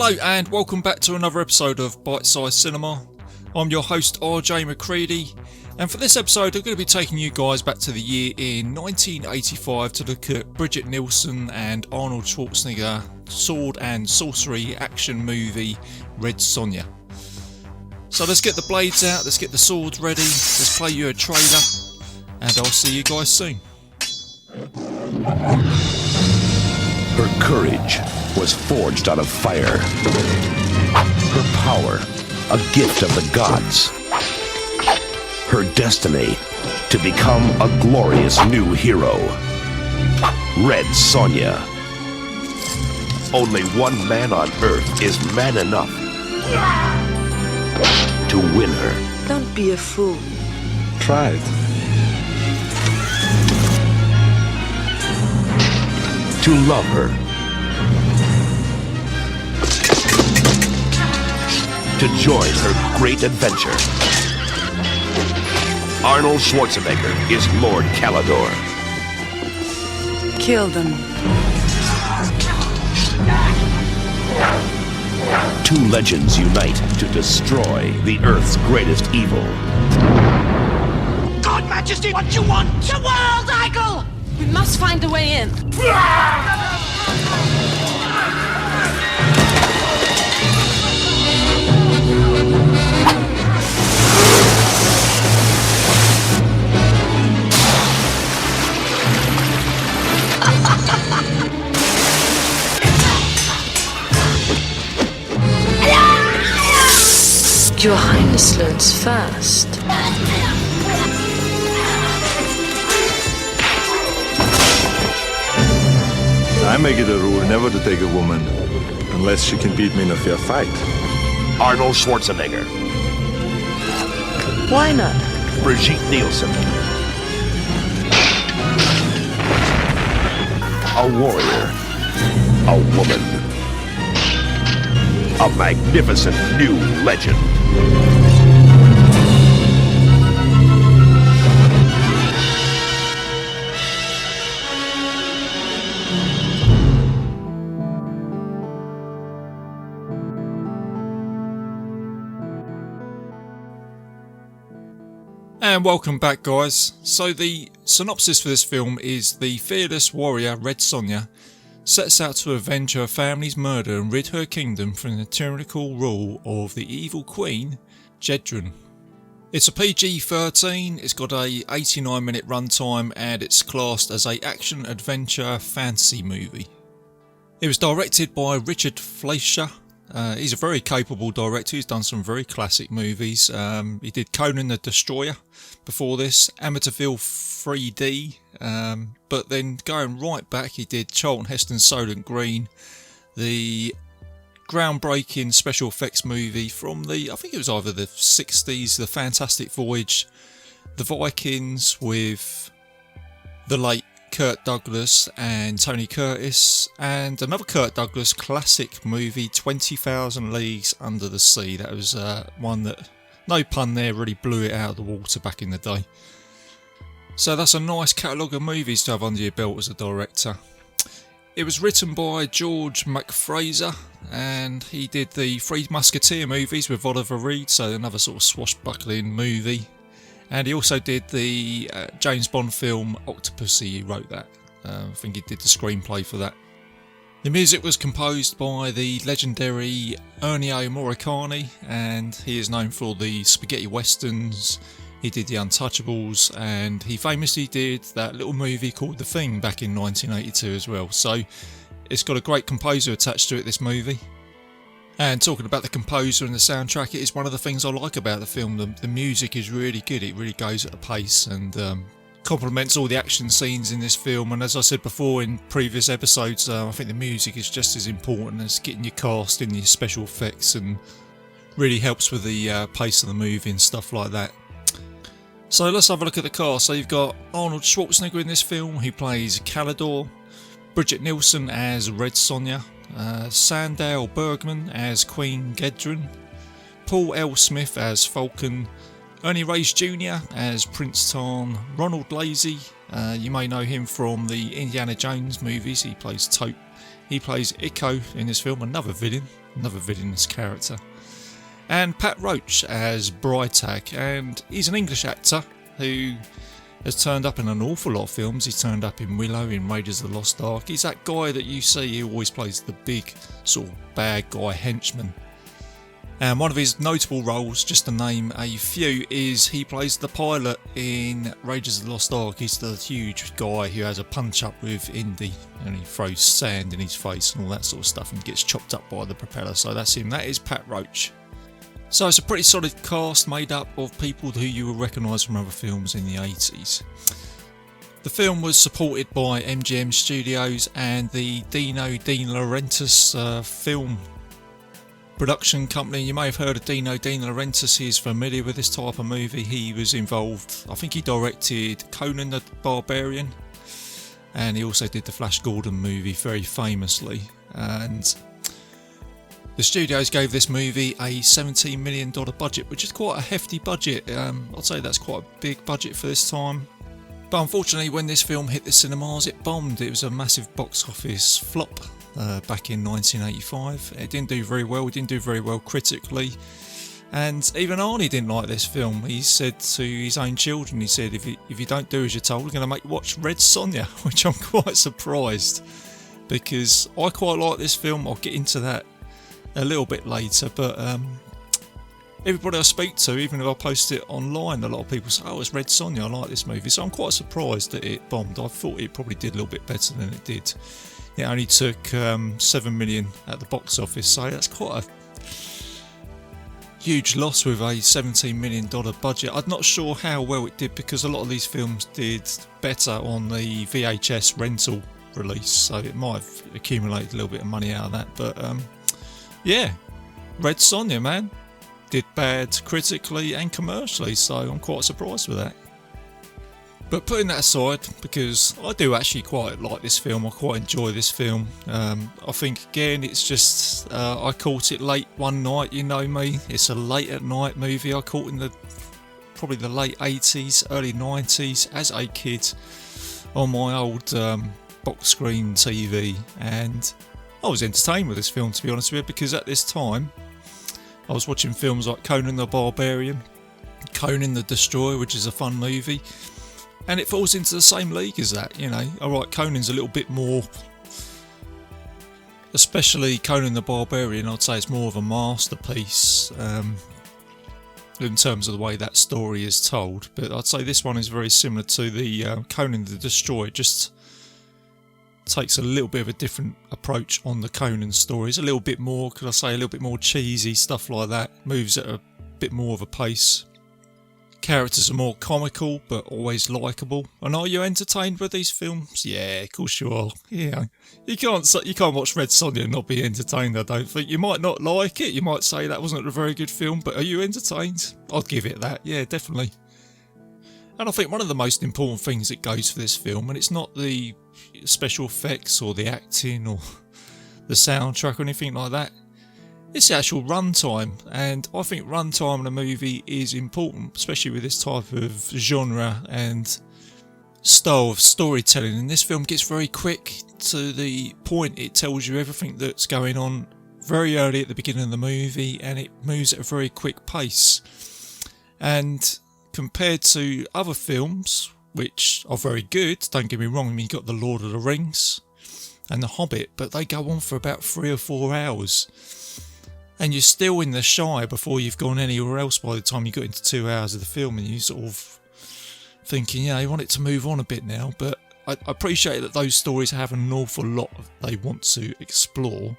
Hello and welcome back to another episode of Bitesize Cinema. I'm your host RJ McCready, and for this episode I'm going to be taking you guys back to the year in 1985 to look at Brigitte Nielsen and Arnold Schwarzenegger sword and sorcery action movie Red Sonja. So let's get the blades out, let's get the swords ready, let's play you a trailer, and I'll see you guys soon. Her courage was forged out of fire. Her power, a gift of the gods. Her destiny, to become a glorious new hero. Red Sonja. Only one man on Earth is man enough to win her. Don't be a fool. Try it. To love her. To join her great adventure. Arnold Schwarzenegger is Lord Calidor. Kill them. Two legends unite to destroy the Earth's greatest evil. God Majesty, what you want? The world, Eichel! We must find a way in. Your Highness learns fast. I make it a rule never to take a woman unless she can beat me in a fair fight. Arnold Schwarzenegger. Why not? Brigitte Nielsen. A warrior. A woman. A magnificent new legend. And welcome back, guys. So the synopsis for this film is the fearless warrior Red Sonja sets out to avenge her family's murder and rid her kingdom from the tyrannical rule of the evil queen, Jedrun. It's a PG-13, it's got a 89-minute runtime, and it's classed as a action-adventure fantasy movie. It was directed by Richard Fleischer. He's a very capable director. He's done some very classic movies. He did Conan the Destroyer before this, Amityville 3D, but then going right back, he did Charlton Heston's Soylent Green, the groundbreaking special effects movie from I think it was either the 60s, The Fantastic Voyage, The Vikings with the late Kirk Douglas and Tony Curtis, and another Kirk Douglas classic movie, 20,000 Leagues Under the Sea. That was one that, no pun there, really blew it out of the water back in the day. So that's a nice catalogue of movies to have under your belt as a director. It was written by George McFraser, and he did the Three Musketeer movies with Oliver Reed, so another sort of swashbuckling movie. And he also did the James Bond film Octopussy. He wrote that. I think he did the screenplay for that. The music was composed by the legendary Ennio Morricone, and he is known for the spaghetti westerns. He did The Untouchables, and he famously did that little movie called The Thing back in 1982 as well. So it's got a great composer attached to it, this movie. And talking about the composer and the soundtrack, it is one of the things I like about the film. The music is really good. It really goes at a pace and complements all the action scenes in this film. And as I said before in previous episodes, I think the music is just as important as getting your cast in your special effects, and really helps with the pace of the movie and stuff like that. So let's have a look at the cast. So you've got Arnold Schwarzenegger in this film, who plays Calidor, Brigitte Nielsen as Red Sonja, Sandahl Bergman as Queen Jedrun, Paul L. Smith as Falcon, Ernie Reyes Jr. as Prince Tarn, Ronald Lazy, you may know him from the Indiana Jones movies, he plays Tope He plays Echo in this film, another villainous character. And Pat Roach as Brightag, and he's an English actor who has turned up in an awful lot of films. He's turned up in Willow, in Raiders of the Lost Ark. He's that guy that you see who always plays the big sort of bad guy henchman. And one of his notable roles, just to name a few, is he plays the pilot in Raiders of the Lost Ark. He's the huge guy who has a punch up with Indy and he throws sand in his face and all that sort of stuff and gets chopped up by the propeller. So that's him. That is Pat Roach. So it's a pretty solid cast made up of people who you will recognise from other films in the 80s. The film was supported by MGM Studios and the Dino De Laurentiis film production company. You may have heard of Dino De Laurentiis. He is familiar with this type of movie. He was involved, I think he directed Conan the Barbarian, and he also did the Flash Gordon movie very famously. And the studios gave this movie a $17 million budget, which is quite a hefty budget. I'd say that's quite a big budget for this time. But unfortunately, when this film hit the cinemas, it bombed. It was a massive box office flop back in 1985. It didn't do very well. It didn't do very well critically. And even Arnie didn't like this film. He said to his own children, he said, if you don't do as you're told, we're going to make you watch Red Sonja, which I'm quite surprised, because I quite like this film. I'll get into that a little bit later, but everybody I speak to, even if I post it online, a lot of people say, oh, it's Red Sonja, I like this movie. So I'm quite surprised that it bombed. I thought it probably did a little bit better than it did. It only took $7 million at the box office, so that's quite a huge loss with a $17 million budget. I'm not sure how well it did, because a lot of these films did better on the VHS rental release, so it might have accumulated a little bit of money out of that. But yeah, Red Sonja, man, did bad critically and commercially, so I'm quite surprised with that. But putting that aside, because I do actually quite like this film, I quite enjoy this film. I think again it's just, I caught it late one night, you know me, it's a late at night movie. I caught in probably the late 80s, early 90s as a kid on my old box screen TV, and I was entertained with this film, to be honest with you, because at this time I was watching films like Conan the Barbarian, Conan the Destroyer, which is a fun movie, and it falls into the same league as that, you know. Alright, Conan's a little bit more, especially Conan the Barbarian, I'd say it's more of a masterpiece in terms of the way that story is told, but I'd say this one is very similar to the Conan the Destroyer, just takes a little bit of a different approach on the Conan stories, a little bit more, could I say, a little bit more cheesy, stuff like that, moves at a bit more of a pace. Characters are more comical but always likeable. And are you entertained with these films? Yeah, of course you are. Yeah, you can't watch Red Sonja and not be entertained, I don't think. You might not like it, you might say that wasn't a very good film, but are you entertained? I'd give it that, yeah, definitely. And I think one of the most important things that goes for this film, and it's not the special effects or the acting or the soundtrack or anything like that, it's the actual runtime. And I think runtime in a movie is important, especially with this type of genre and style of storytelling. And this film gets very quick to the point. It tells you everything that's going on very early at the beginning of the movie, and it moves at a very quick pace. And compared to other films, which are very good, don't get me wrong, I mean, you've got The Lord of the Rings and The Hobbit, but they go on for about 3 or 4 hours. And you're still in the Shire before you've gone anywhere else by the time you got into 2 hours of the film, and you sort of thinking, yeah, you want it to move on a bit now. But I appreciate that those stories have an awful lot they want to explore.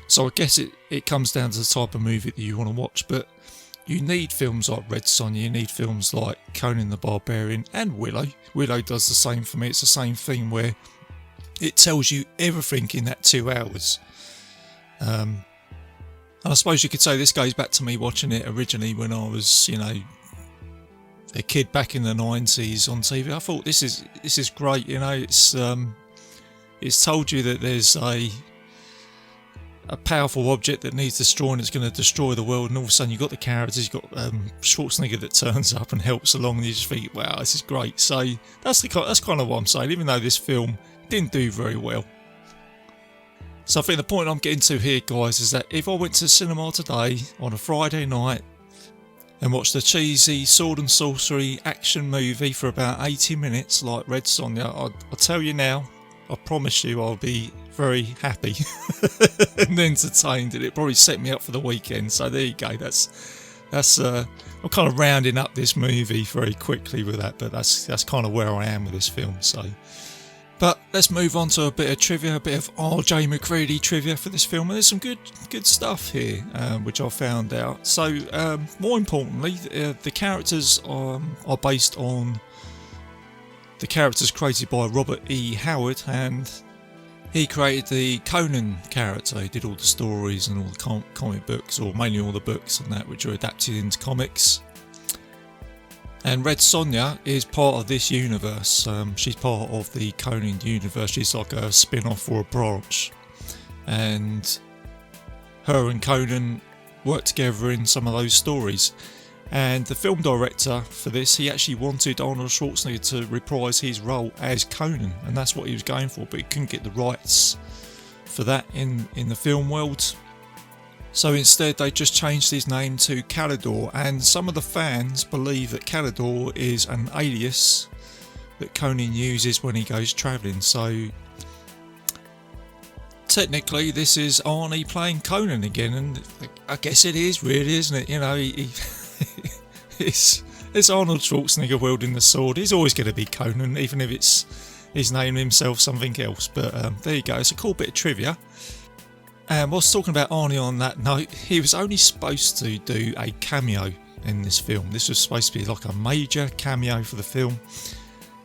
So I guess it comes down to the type of movie that you want to watch. But you need films like Red Sonja, you need films like Conan the Barbarian and Willow. Willow does the same for me. It's the same thing where it tells you everything in that 2 hours. And I suppose you could say this goes back to me watching it originally when I was, you know, a kid back in the 90s on TV. I thought this is great, you know. It's told you that there's a powerful object that needs destroying, it's going to destroy the world, and all of a sudden you've got the characters, you've got Schwarzenegger that turns up and helps along, and you just think, wow, this is great. So that's kind of what I'm saying, even though this film didn't do very well. So I think the point I'm getting to here, guys, is that if I went to the cinema today on a Friday night and watched a cheesy sword and sorcery action movie for about 80 minutes like Red Sonja, I'll tell you now, I promise you I'll be very happy and entertained, and it probably set me up for the weekend. So there you go, that's I'm kind of rounding up this movie very quickly with that, but that's kind of where I am with this film. So, but let's move on to a bit of trivia, a bit of R.J. McCready trivia for this film, and there's some good stuff here, which I found out. So, more importantly, the characters are based on the characters created by Robert E. Howard, and he created the Conan character. He did all the stories and all the comic books, or mainly all the books and that, which are adapted into comics. And Red Sonja is part of this universe. She's part of the Conan universe. She's like a spin-off or a branch. And her and Conan work together in some of those stories. And the film director for this, he actually wanted Arnold Schwarzenegger to reprise his role as Conan, and that's what he was going for, but he couldn't get the rights for that in the film world. So instead they just changed his name to Calidor, and some of the fans believe that Calidor is an alias that Conan uses when he goes travelling. So technically this is Arnie playing Conan again, and I guess it is really, isn't it? You know, it's Arnold Schwarzenegger wielding the sword. He's always going to be Conan, even if he's named himself something else. But there you go, it's a cool bit of trivia. And whilst talking about Arnie on that note, he was only supposed to do a cameo in this film. This was supposed to be like a major cameo for the film.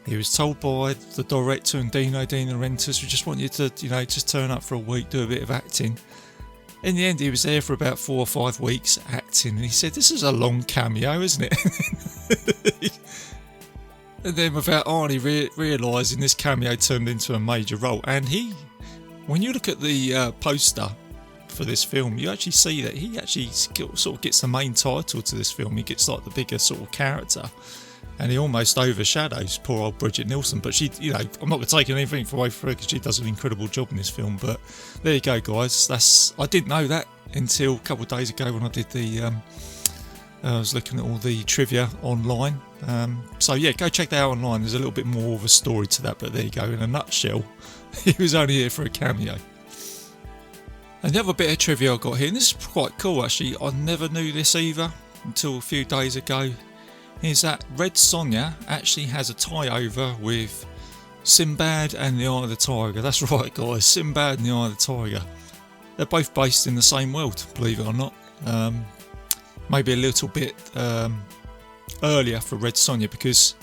He was told by the director and Dino De Laurentiis, we just want you to, just turn up for a week, do a bit of acting. In the end, he was there for about 4 or 5 weeks acting, and he said, "This is a long cameo, isn't it?" And then without Arnie realising, this cameo turned into a major role. And when you look at the poster for this film, you actually see that he actually sort of gets the main title to this film. He gets like the bigger sort of character, and he almost overshadows poor old Bridget Nielsen. But she, I'm not going to take anything away from her because she does an incredible job in this film. But there you go, guys. I didn't know that until a couple of days ago when I did I was looking at all the trivia online. So yeah, go check that out online. There's a little bit more of a story to that, but there you go. In a nutshell, he was only here for a cameo. And the other bit of trivia I got here, and this is quite cool actually, I never knew this either until a few days ago, is that Red Sonja actually has a tie-over with Sinbad and the Eye of the Tiger. That's right, guys, Sinbad and the Eye of the Tiger. They're both based in the same world, believe it or not. Maybe a little bit earlier for Red Sonja, because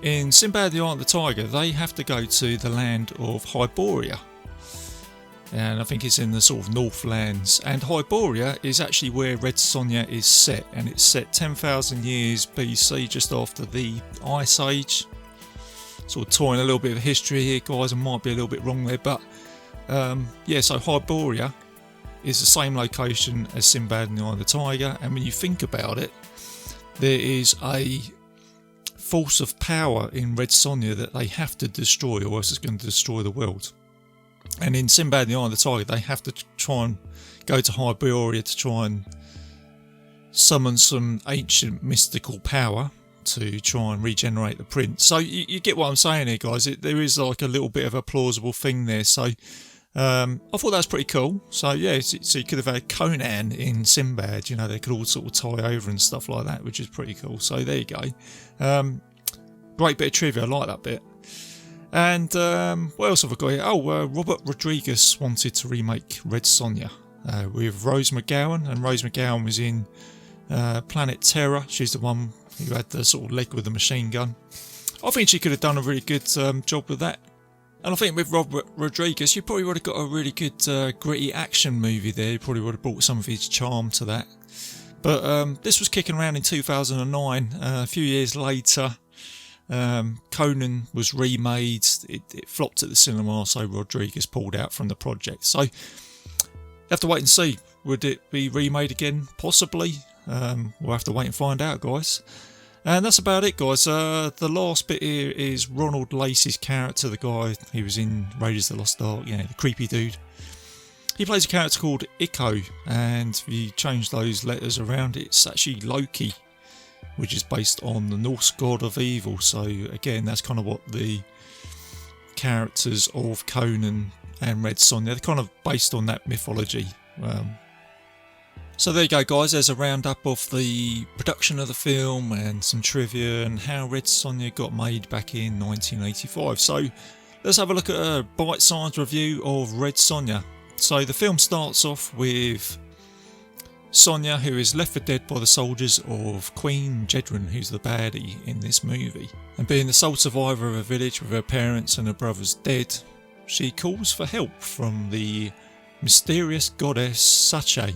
in Sinbad the Eye of the Tiger they have to go to the land of Hyboria, and I think it's in the sort of Northlands, and Hyboria is actually where Red Sonja is set, and it's set 10,000 years BC, just after the Ice Age. Sort of toying a little bit of history here, guys, I might be a little bit wrong there, but yeah, so Hyboria is the same location as Sinbad and the Eye of the Tiger, and when you think about it, there is a force of power in Red Sonja that they have to destroy, or else it's going to destroy the world. And in Sinbad and the Eye of the Tiger, they have to try and go to Hyboria to try and summon some ancient mystical power to try and regenerate the prince. So you get what I'm saying here, guys. There is like a little bit of a plausible thing there. So I thought that was pretty cool. So yeah, so you could have had Conan in Sinbad, they could all sort of tie over and stuff like that, which is pretty cool. So there you go. Great bit of trivia, I like that bit. And what else have I got here? Robert Rodriguez wanted to remake Red Sonja with Rose McGowan, and Rose McGowan was in Planet Terror. She's the one who had the sort of leg with the machine gun. I think she could have done a really good job with that. And I think with Robert Rodriguez, you probably would have got a really good gritty action movie there. You probably would have brought some of his charm to that. But this was kicking around in 2009. A few years later, Conan was remade. It flopped at the cinema, so Rodriguez pulled out from the project. So you have to wait and see. Would it be remade again? Possibly. We'll have to wait and find out, guys. And that's about it, guys. The last bit here is Ronald Lacey's character, the guy he was in Raiders of the Lost Ark, the creepy dude. He plays a character called Ikko, and if you change those letters around, it's actually Loki, which is based on the Norse god of evil. So again, that's kind of what the characters of Conan and Red Sonja, they're kind of based on that mythology. So there you go, guys, there's a roundup of the production of the film and some trivia and how Red Sonja got made back in 1985. So let's have a look at a bite-sized review of Red Sonja. So the film starts off with Sonja, who is left for dead by the soldiers of Queen Jedrin, who's the baddie in this movie. And being the sole survivor of a village with her parents and her brothers dead, she calls for help from the mysterious goddess Sache,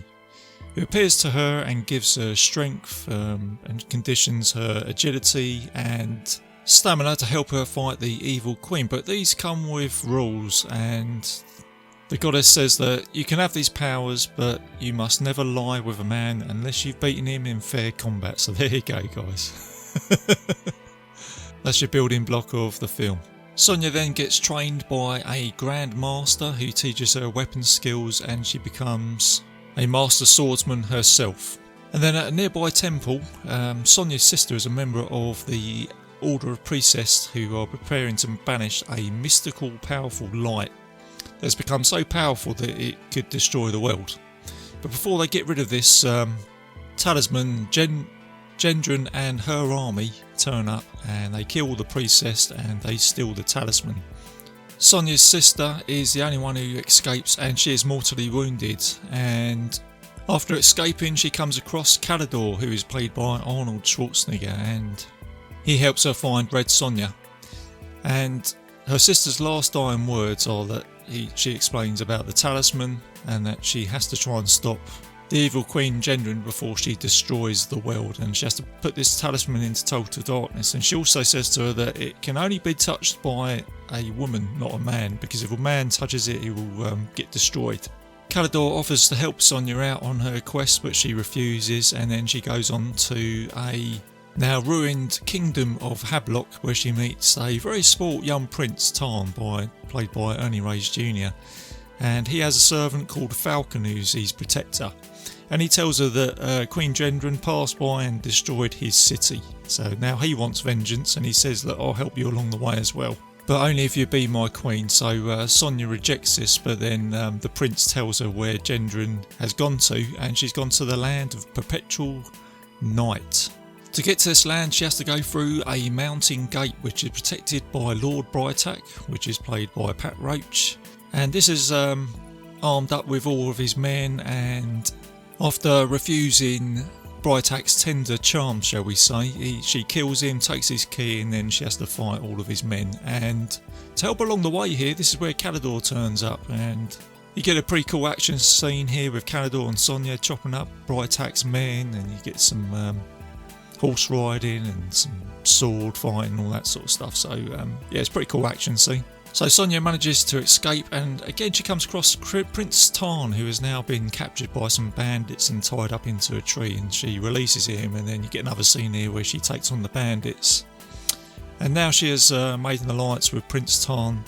who appears to her and gives her strength and conditions her agility and stamina to help her fight the evil queen. But these come with rules, and the goddess says that you can have these powers, but you must never lie with a man unless you've beaten him in fair combat. So there you go, guys. That's your building block of the film. Sonja then gets trained by a Grand Master who teaches her weapon skills, and she becomes a master swordsman herself. And then at a nearby temple, Sonja's sister is a member of the Order of Priestess, who are preparing to banish a mystical, powerful light that's become so powerful that it could destroy the world. But before they get rid of this talisman, Gendron and her army turn up and they kill the priestess and they steal the talisman. Sonja's sister is the only one who escapes, and she is mortally wounded, and after escaping she comes across Kalidor, who is played by Arnold Schwarzenegger, and he helps her find Red Sonja. And her sister's last dying words are that she explains about the talisman and that she has to try and stop the evil Queen Gendron before she destroys the world, and she has to put this talisman into total darkness. And she also says to her that it can only be touched by a woman, not a man, because if a man touches it, he will get destroyed. Kalidor offers to help Sonja out on her quest, but she refuses, and then she goes on to a now ruined kingdom of Hablok, where she meets a very sport young prince, Tarn, played by Ernie Reyes Jr. And he has a servant called Falcon who's his protector. And he tells her that Queen Gendron passed by and destroyed his city. So now he wants vengeance, and he says that I'll help you along the way as well, but only if you be my queen. So Sonja rejects this, but then the prince tells her where Gendron has gone to, and she's gone to the land of perpetual night. To get to this land, she has to go through a mountain gate, which is protected by Lord Brytak, which is played by Pat Roach. And this is armed up with all of his men, and after refusing Brytak's tender charms, shall we say, she kills him, takes his key, and then she has to fight all of his men. And to help along the way here, this is where Kalidor turns up, and you get a pretty cool action scene here with Kalidor and Sonja chopping up Brytak's men, and you get some horse riding and some sword fighting and all that sort of stuff. So yeah, it's a pretty cool action scene. So Sonja manages to escape, and again she comes across Prince Tarn, who has now been captured by some bandits and tied up into a tree, and she releases him, and then you get another scene here where she takes on the bandits. And now she has made an alliance with Prince Tarn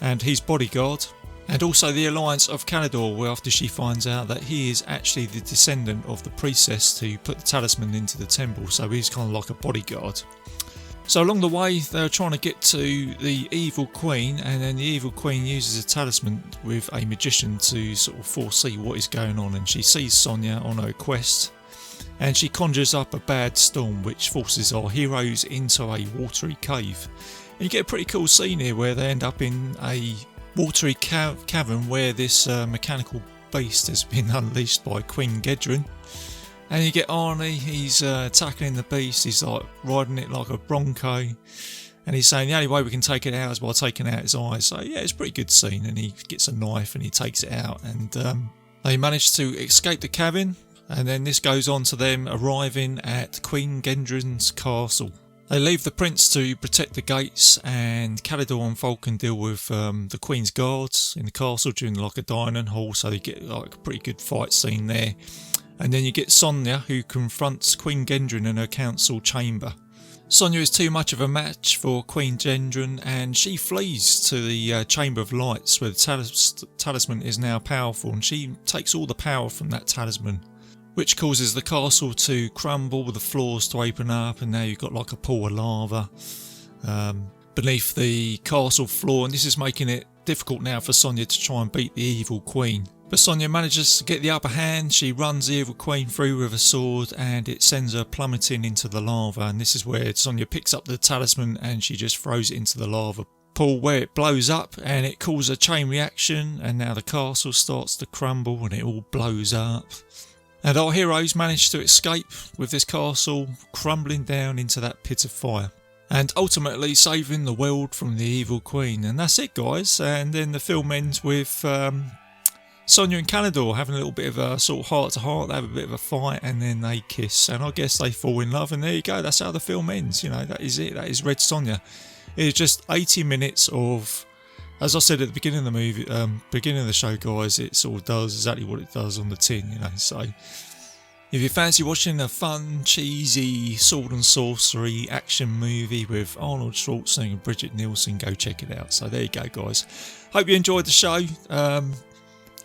and his bodyguard, and also the alliance of Kalidor, after she finds out that he is actually the descendant of the priestess who put the talisman into the temple, so he's kind of like a bodyguard. So along the way they're trying to get to the evil queen, and then the evil queen uses a talisman with a magician to sort of foresee what is going on, and she sees Sonja on her quest, and she conjures up a bad storm which forces our heroes into a watery cave. And you get a pretty cool scene here where they end up in a watery cavern where this mechanical beast has been unleashed by Queen Gendron. And you get Arnie, he's tackling the beast, he's like riding it like a bronco, and he's saying the only way we can take it out is by taking out its eyes. So yeah, it's a pretty good scene, and he gets a knife and he takes it out, and they manage to escape the cavern, and then this goes on to them arriving at Queen Gendron's castle. They leave the prince to protect the gates, and Kalidor and Falcon deal with the Queen's guards in the castle during like a dining hall, so you get like a pretty good fight scene there. And then you get Sonja, who confronts Queen Gendron in her council chamber, Sonja is too much of a match for Queen Gendron, and she flees to the Chamber of Lights, where the talisman is now powerful, and she takes all the power from that talisman, which causes the castle to crumble, the floors to open up, and now you've got like a pool of lava beneath the castle floor, and this is making it difficult now for Sonja to try and beat the evil queen. But Sonja manages to get the upper hand. She runs the evil queen through with a sword, and it sends her plummeting into the lava, and this is where Sonja picks up the talisman and she just throws it into the lava pool, where it blows up and it causes a chain reaction, and now the castle starts to crumble and it all blows up. And our heroes manage to escape with this castle crumbling down into that pit of fire, and ultimately saving the world from the evil queen. And that's it, guys. And then the film ends with Sonja and Canador having a little bit of a sort of heart to heart. They have a bit of a fight and then they kiss, and I guess they fall in love, and there you go. That's how the film ends. You know, that is it. That is Red Sonja. It is just 80 minutes of, as I said at the beginning of the movie, beginning of the show, guys, it sort of does exactly what it does on the tin, you know. So if you fancy watching a fun, cheesy sword and sorcery action movie with Arnold Schwarzenegger and Bridget Nielsen, go check it out. So there you go, guys. Hope you enjoyed the show.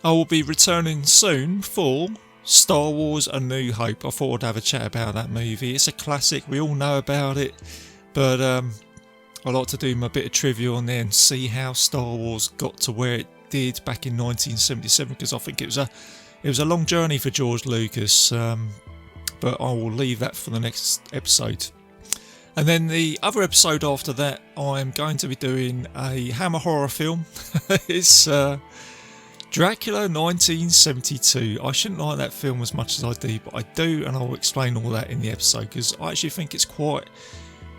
I will be returning soon for Star Wars A New Hope. I thought I'd have a chat about that movie. It's a classic, we all know about it, but I like to do my bit of trivia on there and see how Star Wars got to where it did back in 1977, because I think it was a long journey for George Lucas, but I will leave that for the next episode. And then the other episode after that, I'm going to be doing a Hammer horror film. It's Dracula 1972. I shouldn't like that film as much as I do, but I do, and I'll explain all that in the episode, because I actually think it's quite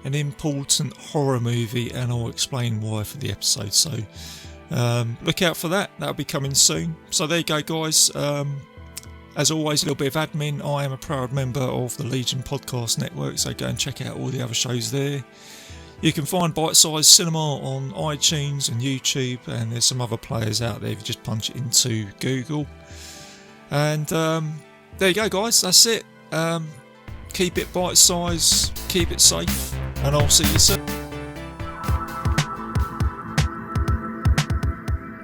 an important horror movie, and I'll explain why for the episode. So look out for that. That'll be coming soon. So there you go, guys. As always, a little bit of admin. I am a proud member of the Legion Podcast Network, so go and check out all the other shows there. You can find Bitesize Cinema on iTunes and YouTube, and there's some other players out there if you just punch it into Google. And there you go, guys. That's it. Keep it bite-size, keep it safe, and I'll see you soon.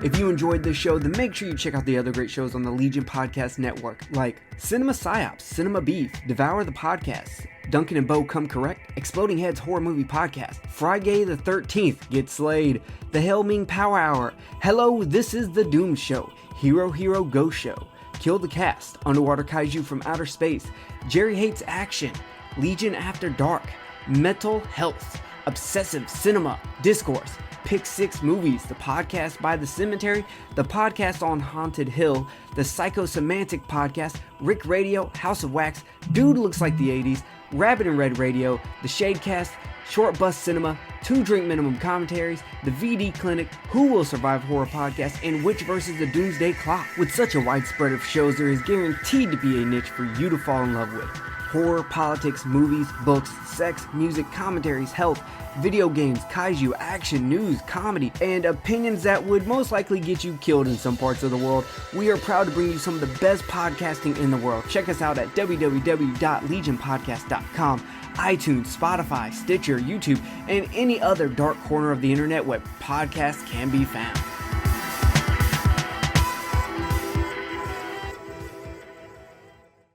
If you enjoyed this show, then make sure you check out the other great shows on the Legion Podcast Network, like Cinema Psyops, Cinema Beef, Devour the Podcast, Duncan and Bo Come Correct, Exploding Heads Horror Movie Podcast, Friday the 13th, Get Slayed, The Helming Power Hour, Hello, This is the Doom Show, Hero Hero Go Show, Kill the Cast, Underwater Kaiju from Outer Space, Jerry Hates Action, Legion After Dark, Mental Health, Obsessive Cinema, Discourse, Pick 6 Movies, the podcast by The Cemetery, the podcast on Haunted Hill, the Psychosemantic Podcast, Rick Radio, House of Wax, Dude Looks Like the 80s, Rabbit and Red Radio, the Shadecast, Short Bus Cinema, 2 Drink Minimum Commentaries, the VD Clinic, Who Will Survive Horror Podcast, and Witch vs. the Doomsday Clock. With such a wide spread of shows, there is guaranteed to be a niche for you to fall in love with. Horror, politics, movies, books, sex, music, commentaries, health, video games, kaiju, action, news, comedy, and opinions that would most likely get you killed in some parts of the world. We are proud to bring you some of the best podcasting in the world. Check us out at www.legionpodcast.com, iTunes, Spotify, Stitcher, YouTube, and any other dark corner of the internet where podcasts can be found.